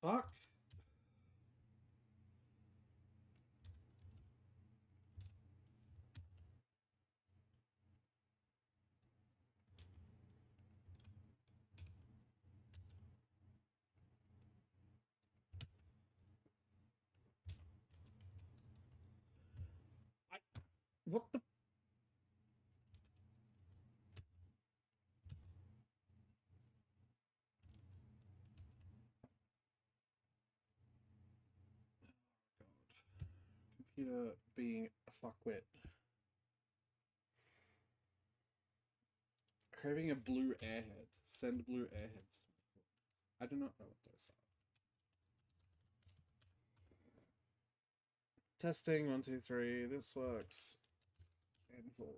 Fuck. What the? Computer being a fuckwit. Craving a blue airhead. Send blue airheads. I do not know what those are. Testing 1, 2, 3. This works. Info.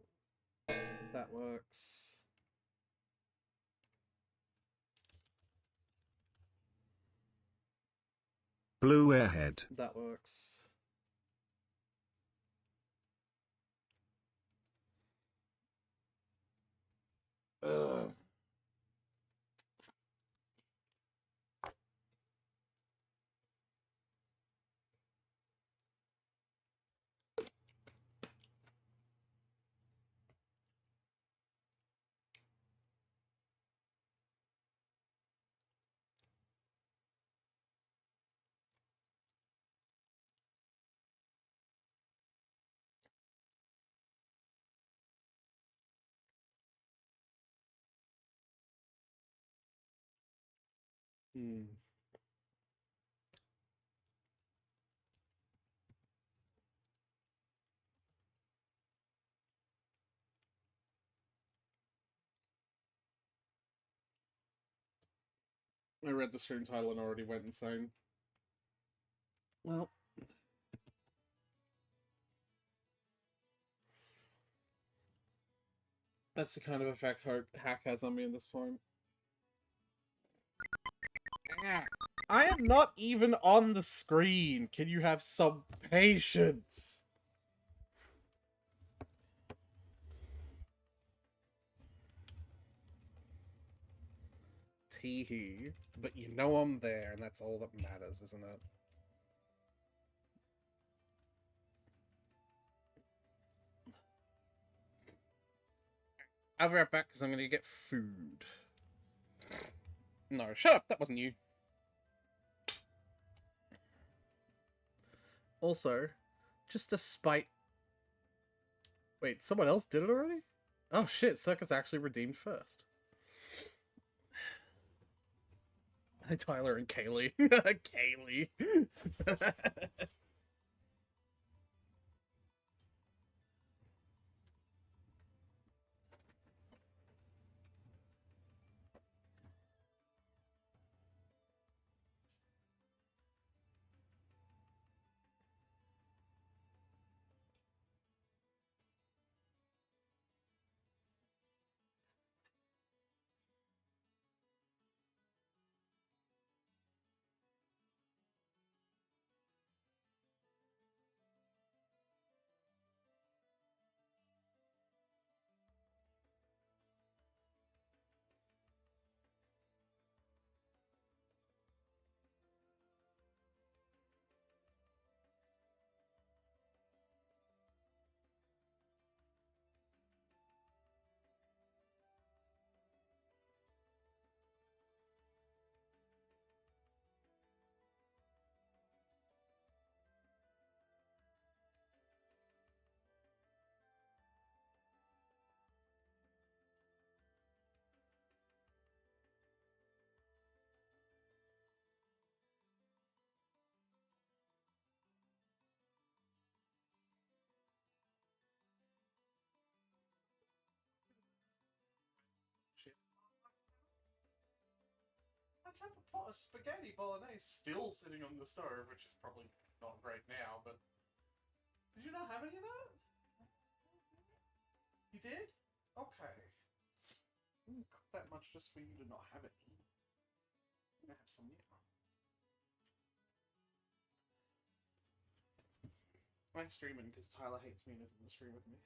That works. Blue airhead. That works. Ugh. Hmm. I read the stream title and already went insane. Well, that's the kind of effect hack has on me at this point. I am not even on the screen. Can you have some patience? Teehee. But you know I'm there, and that's all that matters, isn't it? I'll be right back because I'm going to get food. No, shut up. That wasn't you. Also, just to spite... Wait, someone else did it already? Oh shit, Circus actually redeemed first. Hi, Tyler and Kaylee. Kaylee. I have a pot of spaghetti bolognese still sitting on the stove, which is probably not great now, but... Did you not have any of that? You did? Okay. I didn't cook that much just for you to not have it. I'm gonna have some now. I'm streaming because Tyler hates me and isn't gonna stream with me.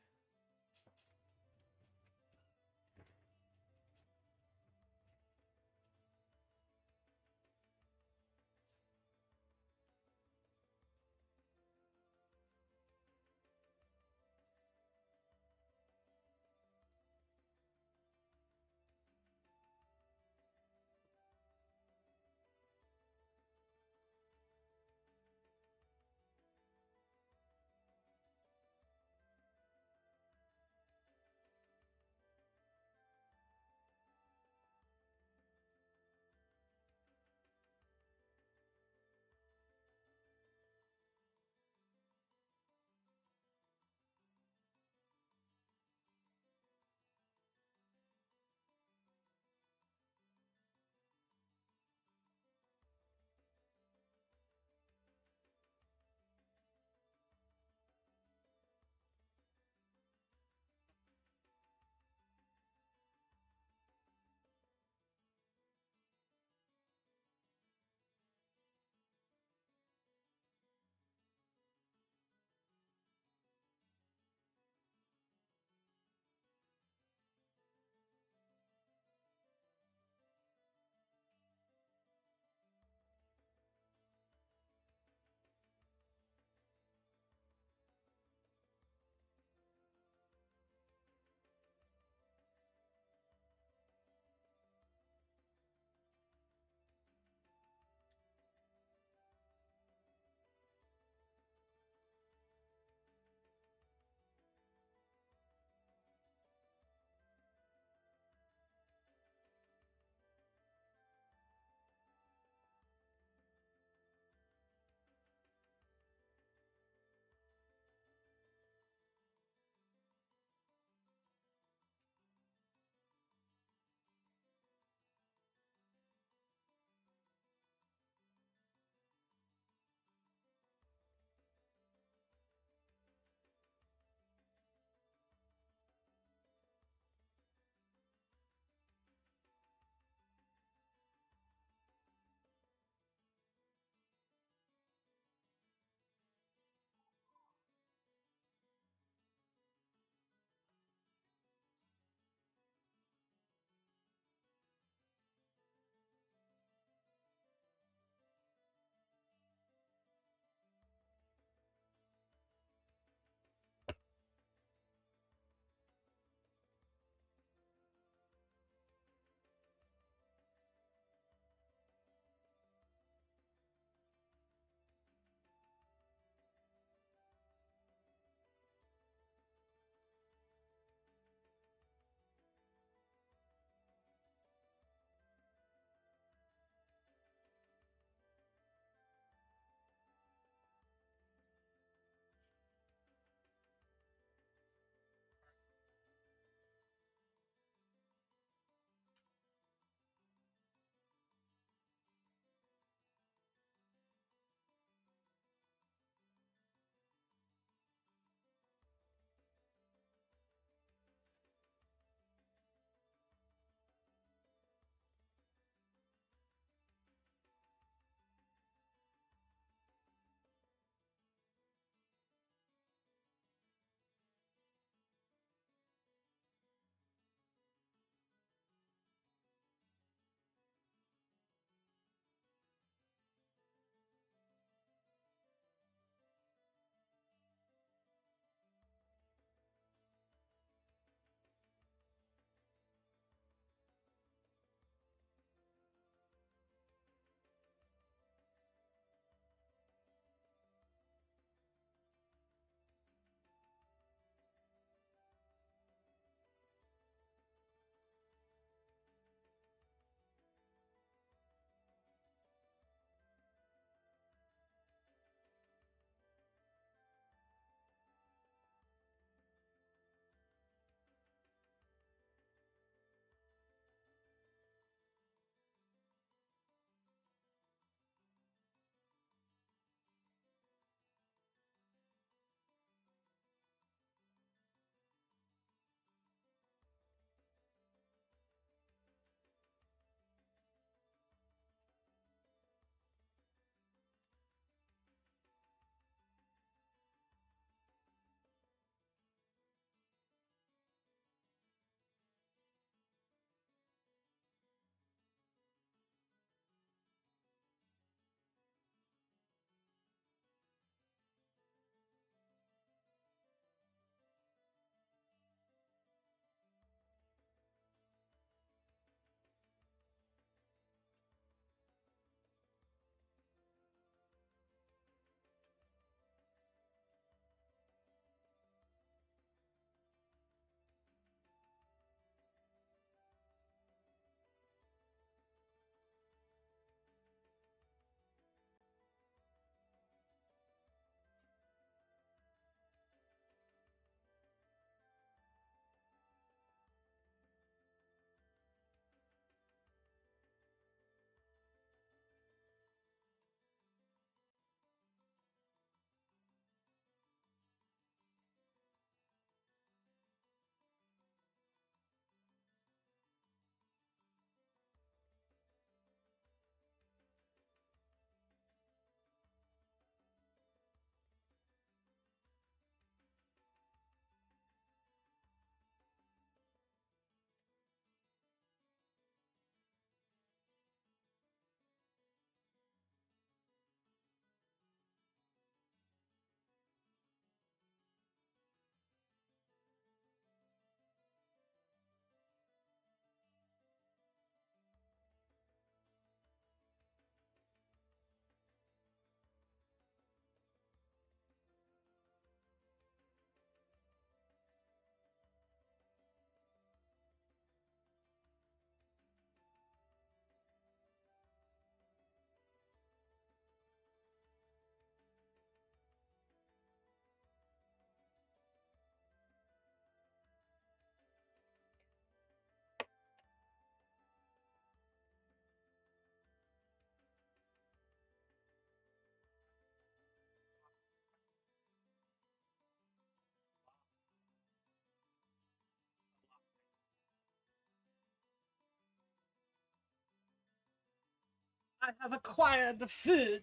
I have acquired food.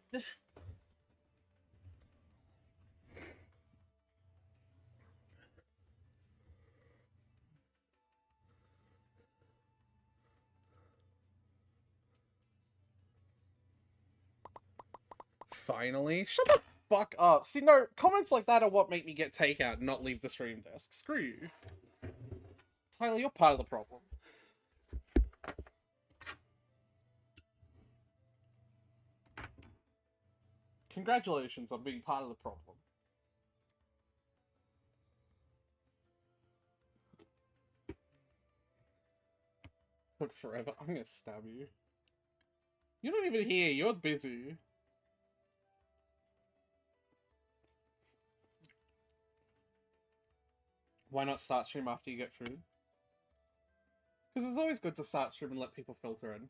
Finally. Shut the fuck up. See, no, comments like that are what make me get takeout and not leave the stream desk. Screw you. Tyler, you're part of the problem. Congratulations on being part of the problem. Took forever. I'm gonna stab you. You're not even here. You're busy. Why not start stream after you get food? Because it's always good to start stream and let people filter in.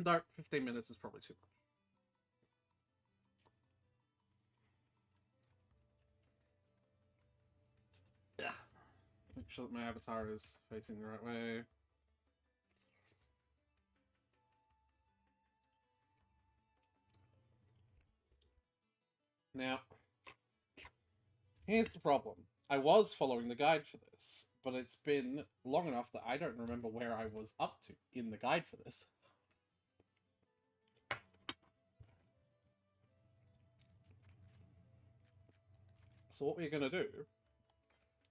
No, 15 minutes is probably too much. Yeah. Make sure that my avatar is facing the right way. Now, here's the problem. I was following the guide for this, but it's been long enough that I don't remember where I was up to in the guide for this. So what we're going to do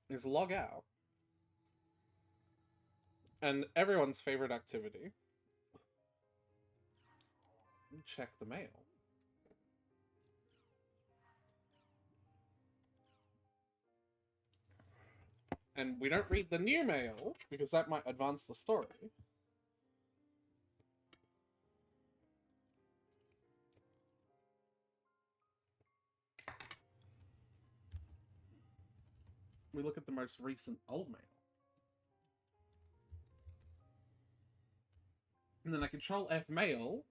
is log out, and everyone's favorite activity, check the mail. And we don't read the new mail, because that might advance the story. We look at the most recent old mail. And then I control F mail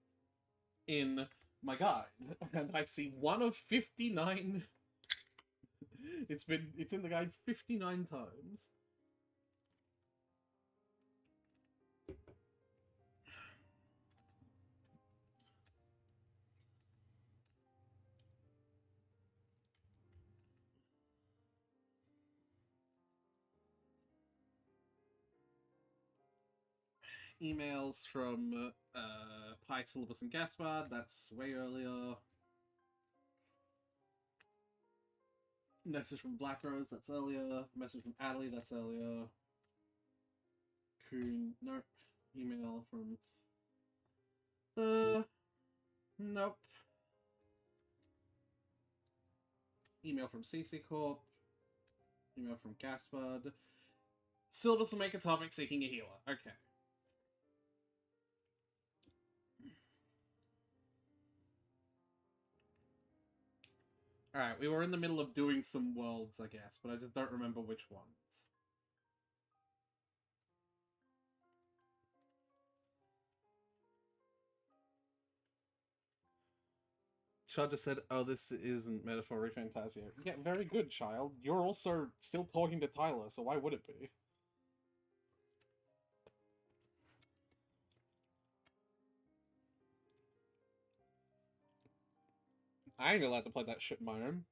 in my guide, and I see one of 59. It's in the guide 59 times. Emails from Pike, Syllabus, and Gaspard, that's way earlier. Message from Black Rose, that's earlier. Message from Adley, that's earlier. Coon, nope. Email from... nope. Email from CC Corp. Email from Gaspard. Syllabus will make a topic seeking a healer. Okay. Alright, we were in the middle of doing some worlds, I guess, but I just don't remember which ones. Chad just said, oh, this isn't Metaphor Fantasia. Yeah, very good, child. You're also still talking to Tyler, so why would it be? I ain't allowed to play that shit on my own.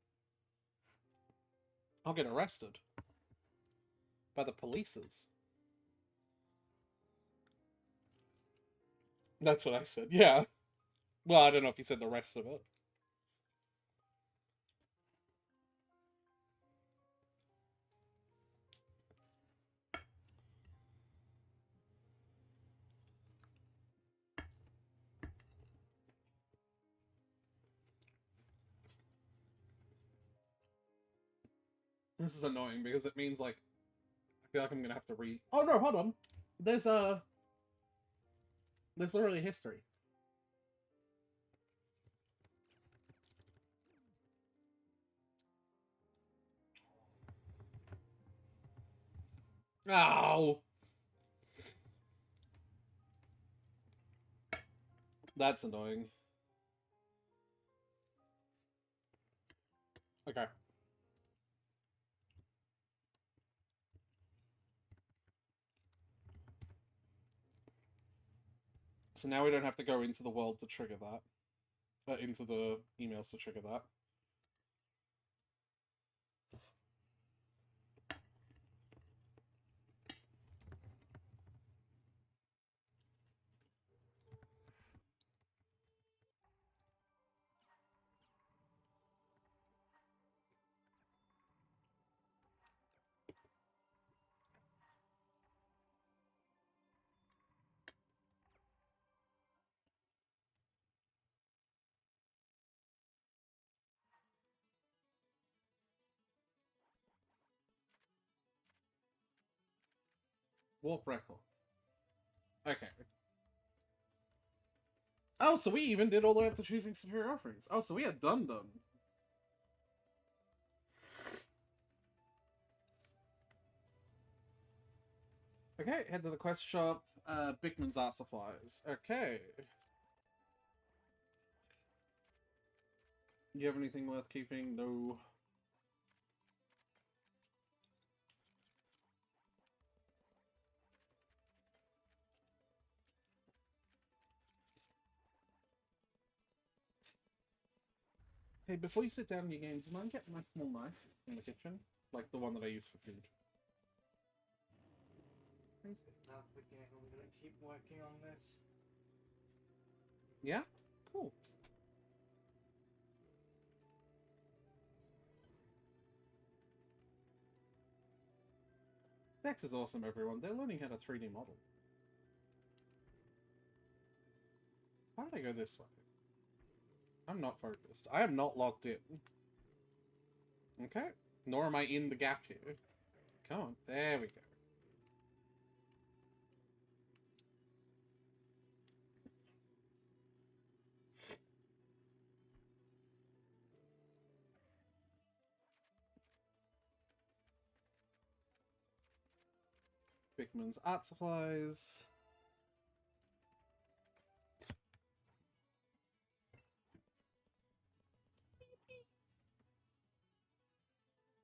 I'll get arrested. By the polices. That's what I said, yeah. Well, I don't know if you said the rest of it. This is annoying because it means, like, I feel like I'm gonna have to read... Oh, no, hold on. There's literally history. Ow! That's annoying. Okay. So now we don't have to go into the world to trigger that. Into the emails to trigger that. Warp record. Okay. Oh, so we even did all the way up to choosing superior offerings. Oh, so we are done. Okay, head to the quest shop. Bickman's Art Supplies. Okay. You have anything worth keeping? No. Hey, before you sit down in your game, do you mind getting my small knife in the kitchen? Like the one that I use for food. Thanks. Not forget, I'm gonna keep working on this. Yeah? Cool. Dex is awesome, everyone. They're learning how to 3D model. How did I go this way? I'm not focused. I am not locked in. Okay. Nor am I in the gap here. Come on. There we go. Bickman's Art Supplies.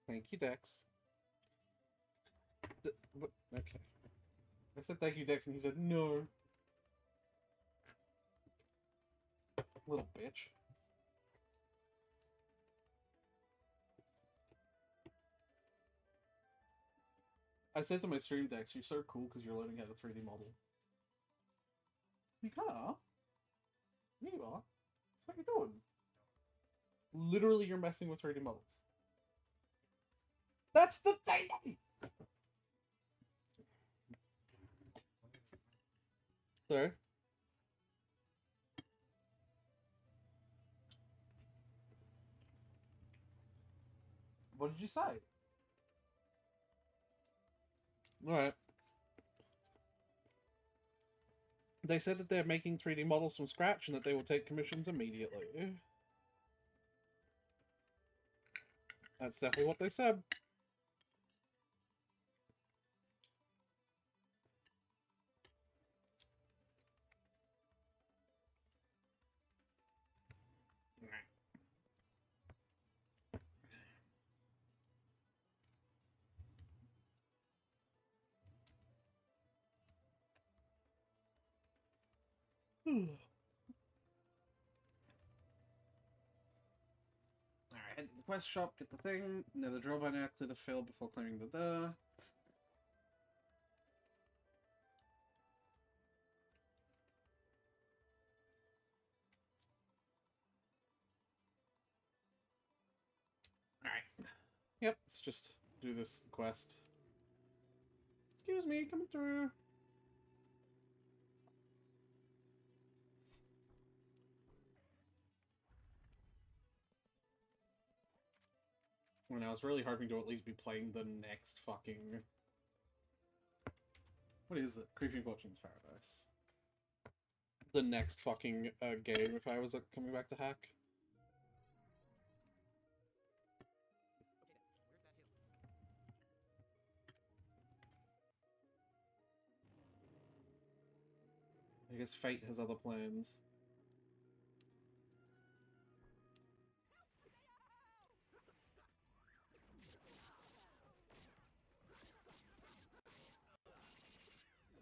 Thank you, Dex. What? Okay. I said thank you, Dex, and he said no. Little bitch. I said to my stream, Dex, you're so cool because you're learning how to 3D model. You kinda are. Yeah, you are. That's what you're doing. Literally, you're messing with 3D models. That's the thing! Sir? What did you say? Alright. They said that they're making 3D models from scratch and that they will take commissions immediately. That's definitely what they said. Alright, head to the quest shop, get the thing. Nether drill by now, clear the field before clearing the door. Alright. Yep, let's just do this quest. Excuse me, coming through. When I was really hoping to at least be playing the next fucking... What is it? Creeping Fortunes Paradise. The next fucking game if I was coming back to hack. I guess fate has other plans.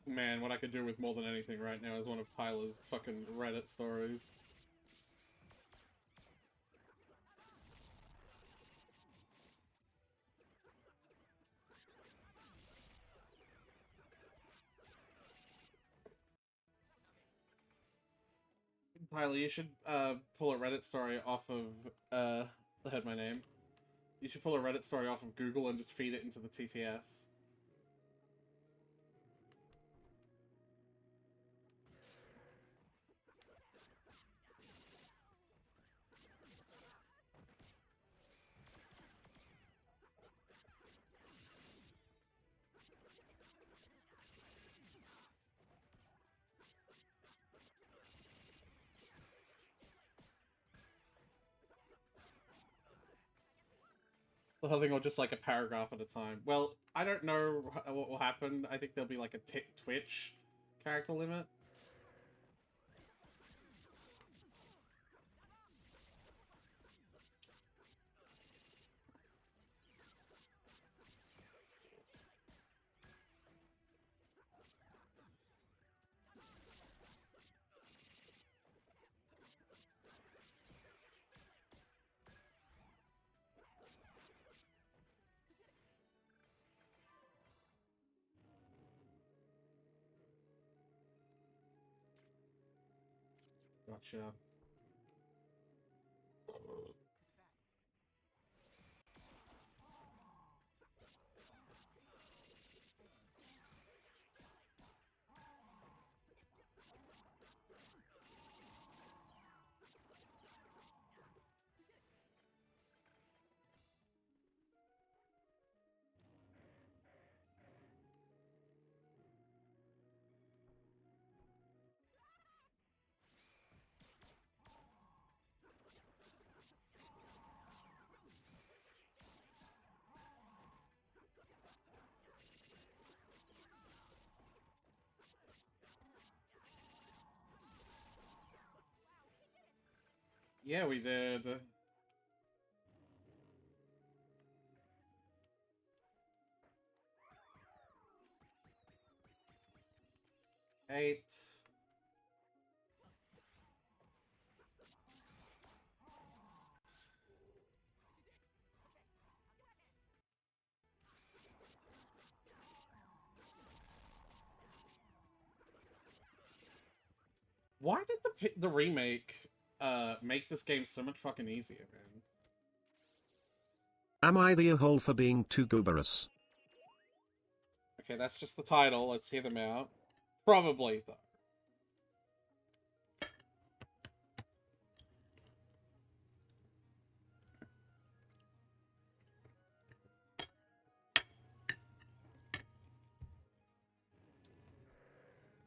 Man, what I could do with more than anything right now is one of Pyla's fucking Reddit stories. Tyler, you should pull a Reddit story off of I heard my name. You should pull a Reddit story off of Google and just feed it into the TTS. The whole thing, or just like a paragraph at a time. Well, I don't know what will happen. I think there'll be like a Twitch character limit. Gotcha. Yeah, we did. Eight. Why did the remake make this game so much fucking easier, man? Am I the a-hole for being too gooberous? Okay, that's just the title. Let's hear them out. Probably, though.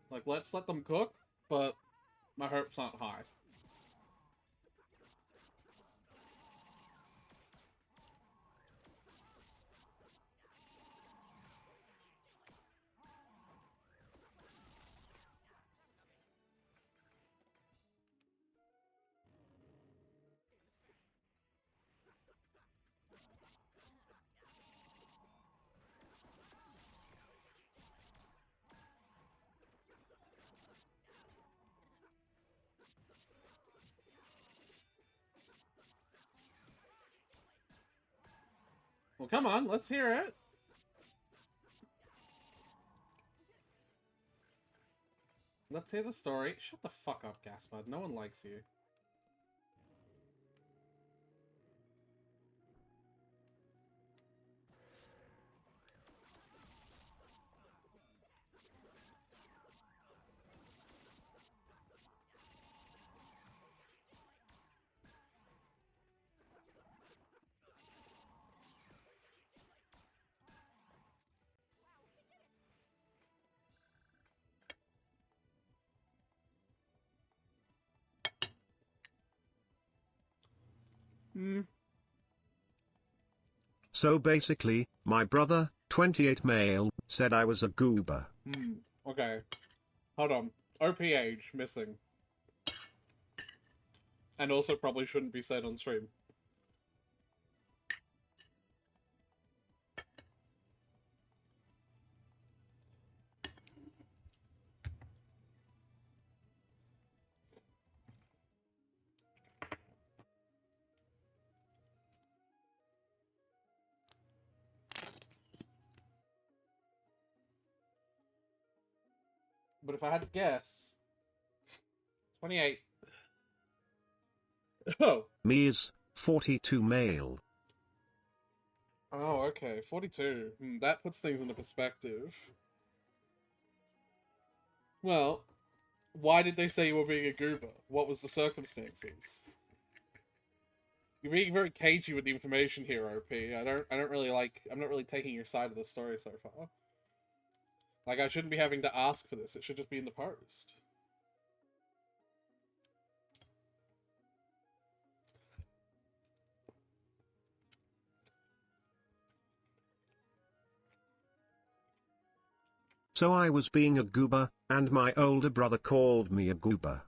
Like, let's let them cook, but my hopes aren't high. Well, come on, let's hear it. Let's hear the story. Shut the fuck up, Gaspard. No one likes you. Hmm. So basically, my brother, 28 male, said I was a goober. Okay. Hold on. OP age missing. And also probably shouldn't be said on stream. But if I had to guess, 28. Oh. Me is 42 male. Oh, okay. 42. That puts things into perspective. Well, why did they say you were being a goober? What was the circumstances? You're being very cagey with the information here, OP. I'm not really taking your side of the story so far. Like, I shouldn't be having to ask for this. It should just be in the post. So I was being a goober, and my older brother called me a goober.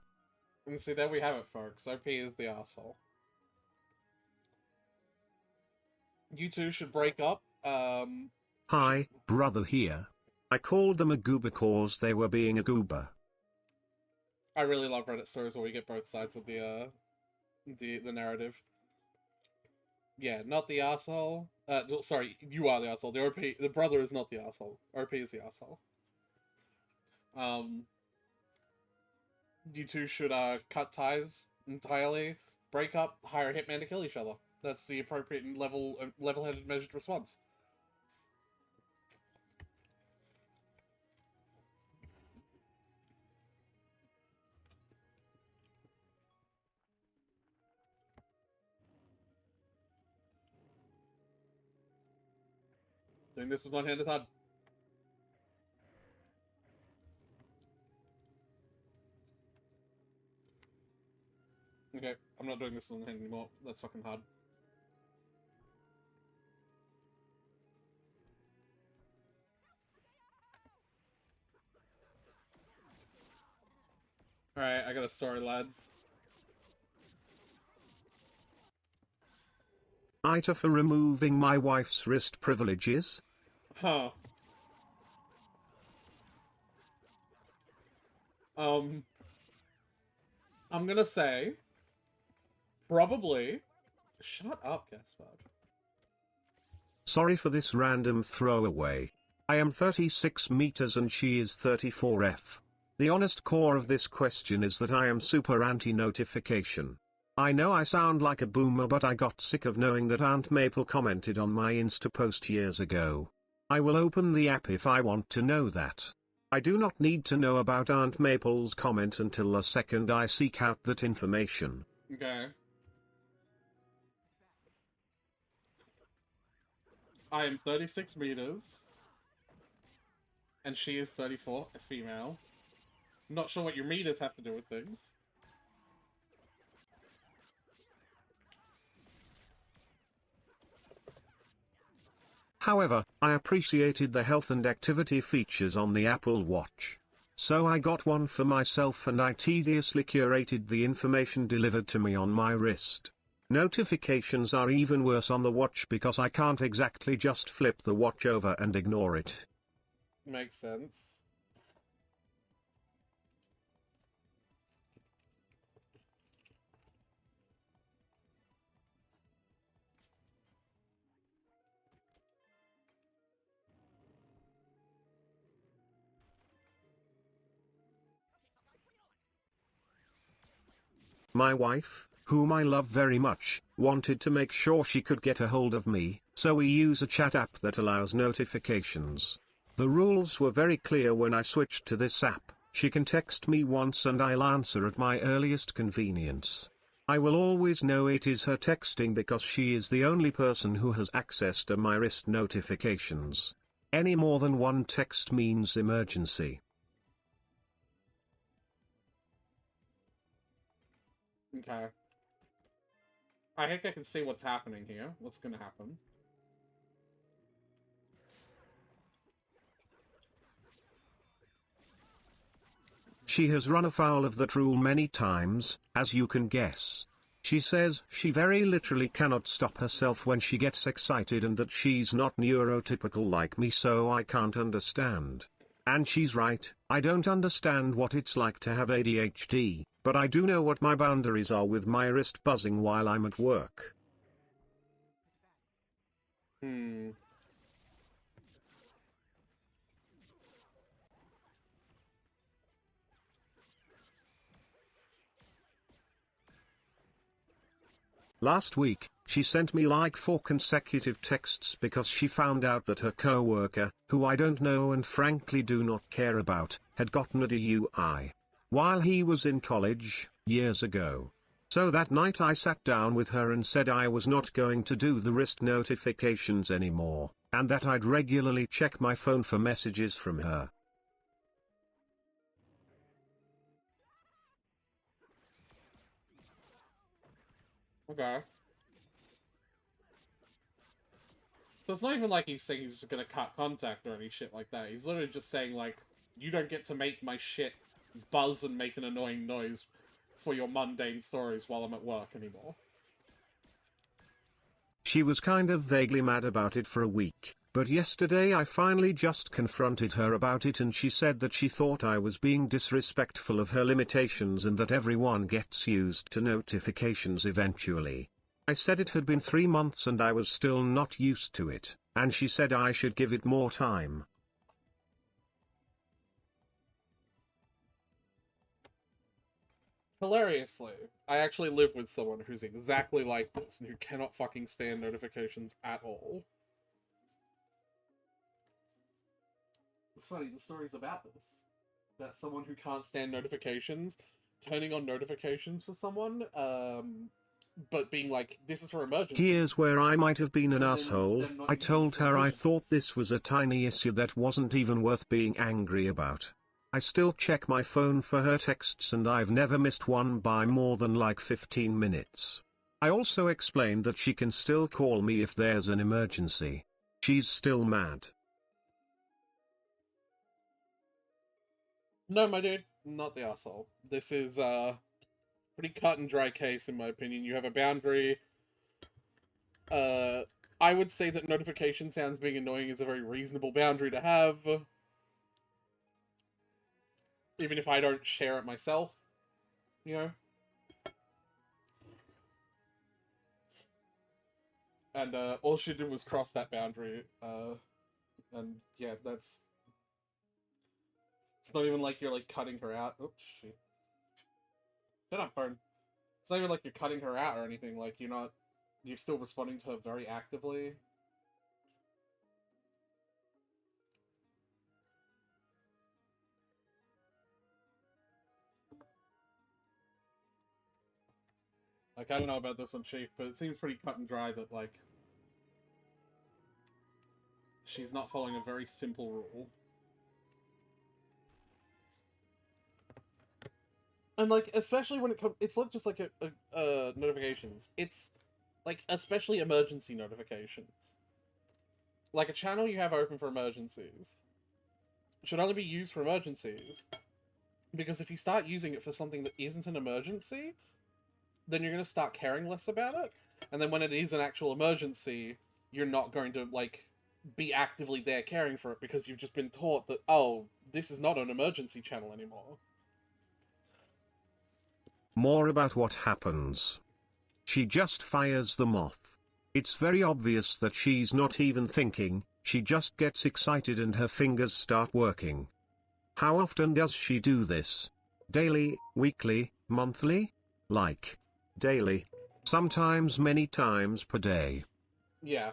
And see, there we have it, folks. OP is the asshole. You two should break up. Hi, brother here. I called them a goober cause they were being a goober. I really love Reddit stories where we get both sides of the narrative. Yeah, not the asshole. Sorry, you are the asshole. The brother is not the asshole. OP is the asshole. You two should cut ties entirely, break up, hire a hitman to kill each other. That's the appropriate and level-headed, measured response. Doing this with one hand is hard. Okay, I'm not doing this with one hand anymore. That's fucking hard. Alright, I got a sorry, lads. Ita for removing my wife's wrist privileges? Huh. I'm gonna say... Probably... Shut up, Gaspard. Sorry for this random throwaway. I am 36 meters and she is 34F. The honest core of this question is that I am super anti-notification. I know I sound like a boomer, but I got sick of knowing that Aunt Maple commented on my Insta post years ago. I will open the app if I want to know that. I do not need to know about Aunt Maple's comment until the second I seek out that information. Okay. I am 36 meters. And she is 34, a female. I'm not sure what your meters have to do with things. However, I appreciated the health and activity features on the Apple Watch. So I got one for myself and I tediously curated the information delivered to me on my wrist. Notifications are even worse on the watch because I can't exactly just flip the watch over and ignore it. Makes sense. My wife, whom I love very much, wanted to make sure she could get a hold of me, so we use a chat app that allows notifications. The rules were very clear when I switched to this app. She can text me once and I'll answer at my earliest convenience. I will always know it is her texting because she is the only person who has access to my wrist notifications. Any more than one text means emergency. Okay. I think I can see what's happening here. What's gonna happen. She has run afoul of that rule many times, as you can guess. She says she very literally cannot stop herself when she gets excited and that she's not neurotypical like me, so I can't understand. And she's right, I don't understand what it's like to have ADHD, but I do know what my boundaries are with my wrist buzzing while I'm at work. Last week, she sent me like 4 consecutive texts because she found out that her co-worker, who I don't know and frankly do not care about, had gotten a DUI while he was in college, years ago. So that night I sat down with her and said I was not going to do the wrist notifications anymore, and that I'd regularly check my phone for messages from her. Okay. So it's not even like he's saying he's just gonna cut contact or any shit like that. He's literally just saying, like, you don't get to make my shit buzz and make an annoying noise for your mundane stories while I'm at work anymore. She was kind of vaguely mad about it for a week, but yesterday I finally just confronted her about it and she said that she thought I was being disrespectful of her limitations and that everyone gets used to notifications eventually. I said it had been 3 months and I was still not used to it, and she said I should give it more time. Hilariously, I actually live with someone who's exactly like this and who cannot fucking stand notifications at all. It's funny, the story's about this. About someone who can't stand notifications, turning on notifications for someone, but being like, this is for emergencies. Here's where I might have been an But then asshole. they're not I using told it for her I thought emergencies. this was a tiny issue that wasn't even worth being angry about. I still check my phone for her texts and I've never missed one by more than like 15 minutes. I also explained that she can still call me if there's an emergency. She's still mad. No, my dude, not the asshole. This is pretty cut and dry case in my opinion. You have a boundary. I would say that notification sounds being annoying is a very reasonable boundary to have. Even if I don't share it myself, you know? And all she did was cross that boundary. And yeah, that's... It's not even like you're like cutting her out. Oops, shit. Shut up, phone. It's not even like you're cutting her out or anything. Like, you're not... You're still responding to her very actively. Like, I don't know about this on Chief, but it seems pretty cut and dry that, like... She's not following a very simple rule. And, like, especially when it comes... It's not just, like, notifications. It's, like, especially emergency notifications. Like, a channel you have open for emergencies should only be used for emergencies. Because if you start using it for something that isn't an emergency, then you're going to start caring less about it. And then when it is an actual emergency, you're not going to, like, be actively there caring for it because you've just been taught that, oh, this is not an emergency channel anymore. More about what happens. She just fires them off. It's very obvious that she's not even thinking, she just gets excited and her fingers start working. How often does she do this? Daily, weekly, monthly? Like, daily. Sometimes many times per day. Yeah.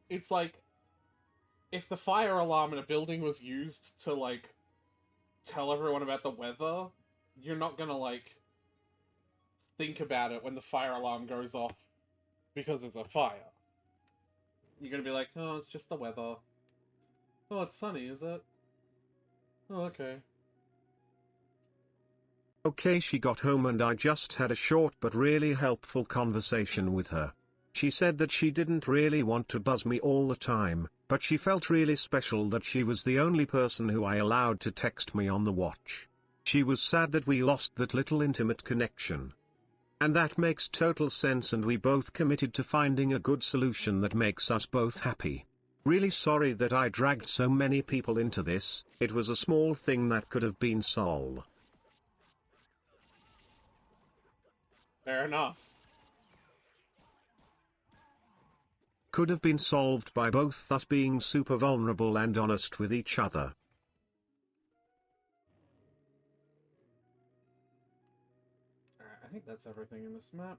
It's like, if the fire alarm in a building was used to, like, tell everyone about the weather, you're not gonna, like, think about it when the fire alarm goes off because there's a fire. You're gonna be like, oh, it's just the weather. Oh, it's sunny, is it? Oh, okay. Okay, she got home and I just had a short but really helpful conversation with her. She said that she didn't really want to buzz me all the time, but she felt really special that she was the only person who I allowed to text me on the watch. She was sad that we lost that little intimate connection. And that makes total sense, and we both committed to finding a good solution that makes us both happy. Really sorry that I dragged so many people into this. It was a small thing that could have been solved. Fair enough. could have been solved by both us being super vulnerable and honest with each other. Alright, I think that's everything in this map.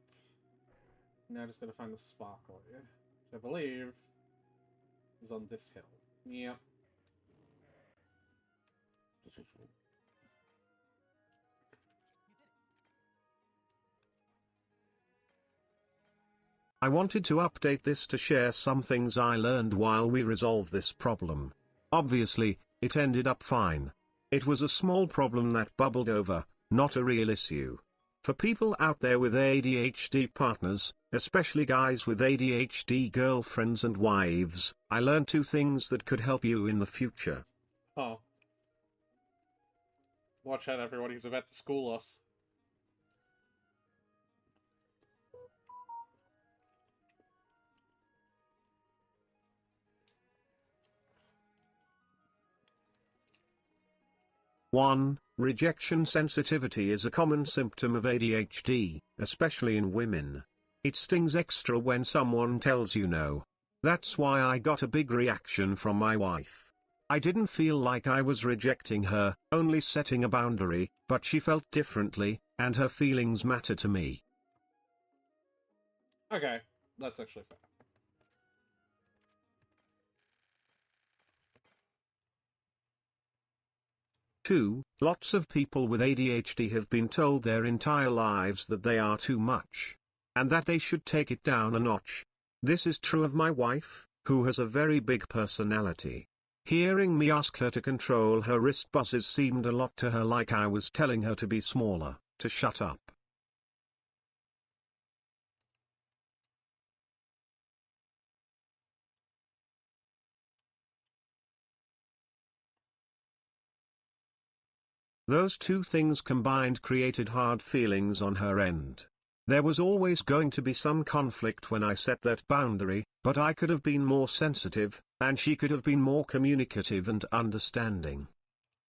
Now I just gotta find the sparkle here, which I believe is on this hill. Yep. I wanted to update this to share some things I learned while we resolve this problem. Obviously, it ended up fine. It was a small problem that bubbled over, not a real issue. For people out there with ADHD partners, especially guys with ADHD girlfriends and wives, I learned 2 things that could help you in the future. Oh. Watch out, everyone, he's about to school us. One, rejection sensitivity is a common symptom of ADHD, especially in women. It stings extra when someone tells you no. That's why I got a big reaction from my wife. I didn't feel like I was rejecting her, only setting a boundary, but she felt differently, and her feelings matter to me. Okay, that's actually fair. 2. Lots of people with ADHD have been told their entire lives that they are too much, and that they should take it down a notch. This is true of my wife, who has a very big personality. Hearing me ask her to control her wrist buzzes seemed a lot to her, like I was telling her to be smaller, to shut up. Those 2 things combined created hard feelings on her end. There was always going to be some conflict when I set that boundary, but I could have been more sensitive, and she could have been more communicative and understanding.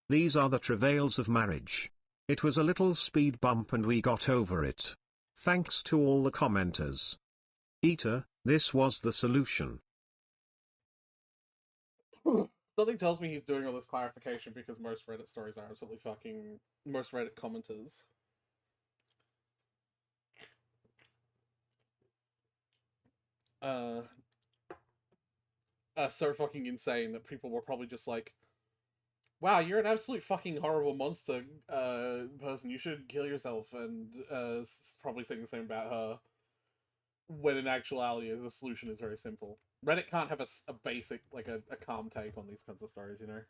These are the travails of marriage. It was a little speed bump and we got over it. Thanks to all the commenters. Eater, this was the solution. Something tells me he's doing all this clarification because most Reddit stories are absolutely fucking... most Reddit commenters. So fucking insane that people were probably just like, wow, you're an absolute fucking horrible monster, person, you should kill yourself, and, probably saying the same about her. When in actuality, the solution is very simple. Reddit can't have a basic, like, a calm take on these kinds of stories, you know?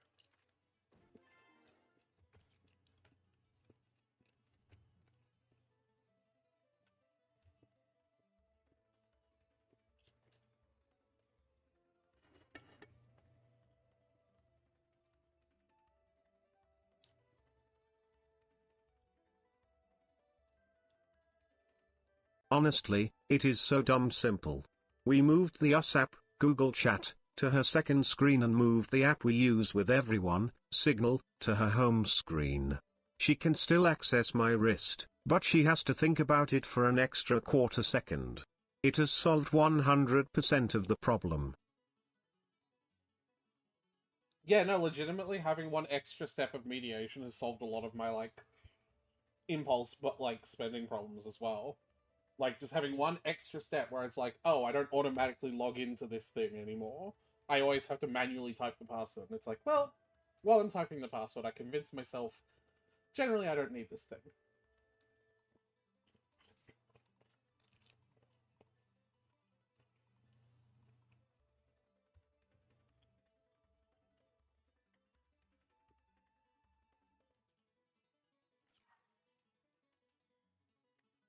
Honestly, it is so dumb simple. We moved the US app, Google Chat, to her second screen and moved the app we use with everyone, Signal, to her home screen. She can still access my wrist, but she has to think about it for an extra quarter second. It has solved 100% of the problem. Yeah, no, legitimately, having one extra step of mediation has solved a lot of my, like, impulse, but, like, spending problems as well. Like, just having one extra step where it's like, oh, I don't automatically log into this thing anymore. I always have to manually type the password. And it's like, well, while I'm typing the password, I convince myself, generally I don't need this thing.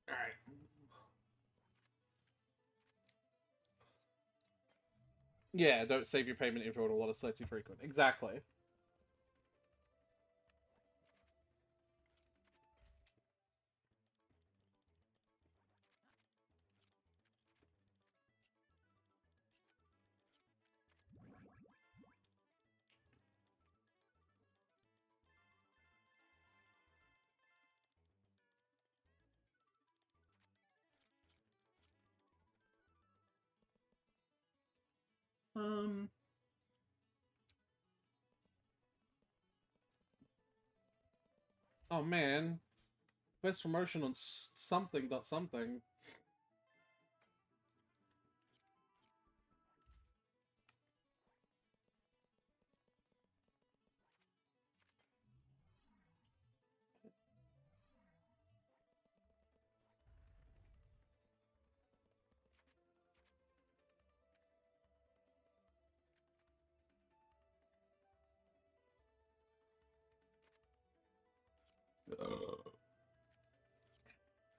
Alright. Yeah, don't save your payment info on a lot of sites you frequent. Exactly. Oh man, best promotion on something dot something.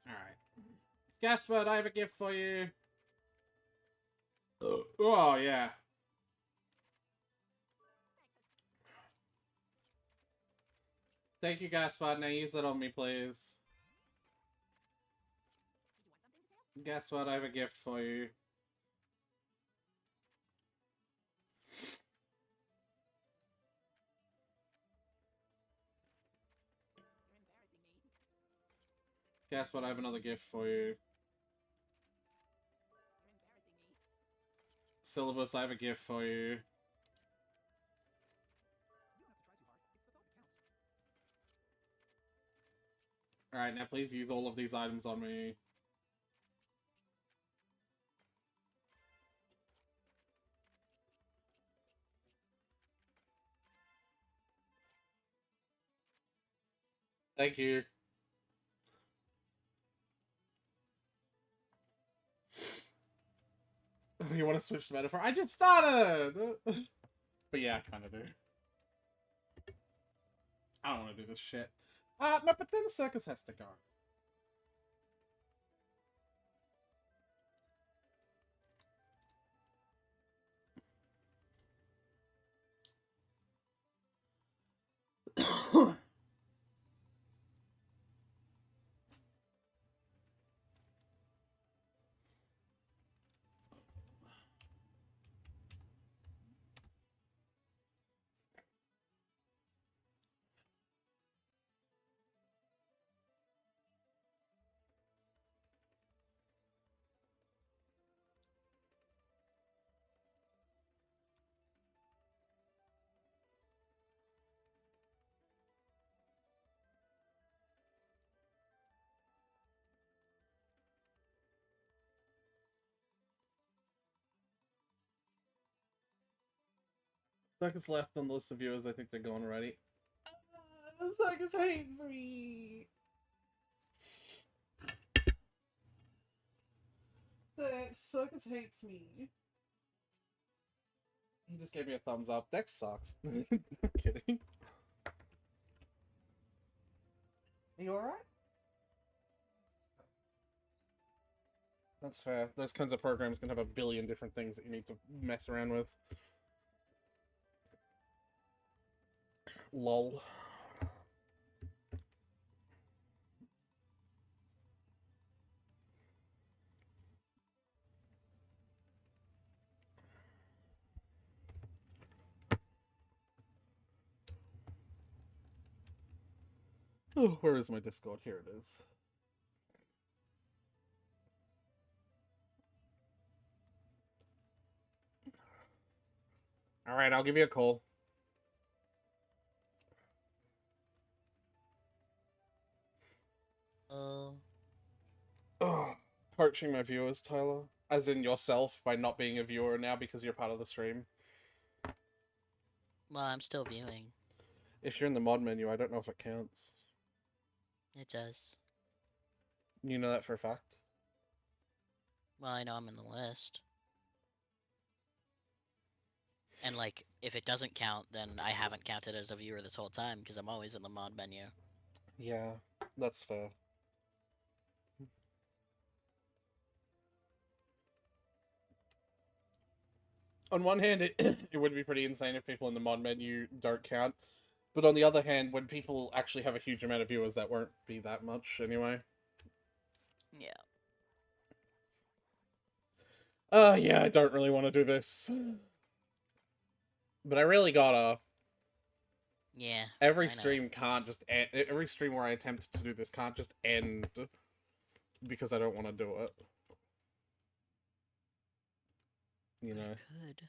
Alright. Guess what? I have a gift for you. Oh, yeah. Thank you, Gaspard. Now use that on me, please. Guess what? I have a gift for you. Guess what? I have another gift for you. Syllabus, I have a gift for you. Alright, now please use all of these items on me. Thank you. You want to switch to metaphor? I just started! But yeah, I kind of do. I don't want to do this shit. No, but then the circus has to go. Circus left on the list of viewers. I think they're gone already. Circus hates me. Circus hates me. He just gave me a thumbs up. Dex sucks. I'm kidding. Are you alright? That's fair. Those kinds of programs can have a billion different things that you need to mess around with. Lol. Oh, where is my Discord? Here it is. Alright, I'll give you a call. Poaching my viewers, Tyler. As in yourself, by not being a viewer now because you're part of the stream. Well, I'm still viewing. If you're in the mod menu, I don't know if it counts. It does. You know that for a fact? Well, I know I'm in the list. And, like, if it doesn't count, then I haven't counted as a viewer this whole time, because I'm always in the mod menu. Yeah, that's fair. On one hand, it would be pretty insane if people in the mod menu don't count. But on the other hand, when people actually have a huge amount of viewers, that won't be that much anyway. Yeah. Yeah, I don't really want to do this. But I really gotta. Yeah. Every stream can't just end. Every stream where I attempt to do this can't just end because I don't want to do it. You know. Good.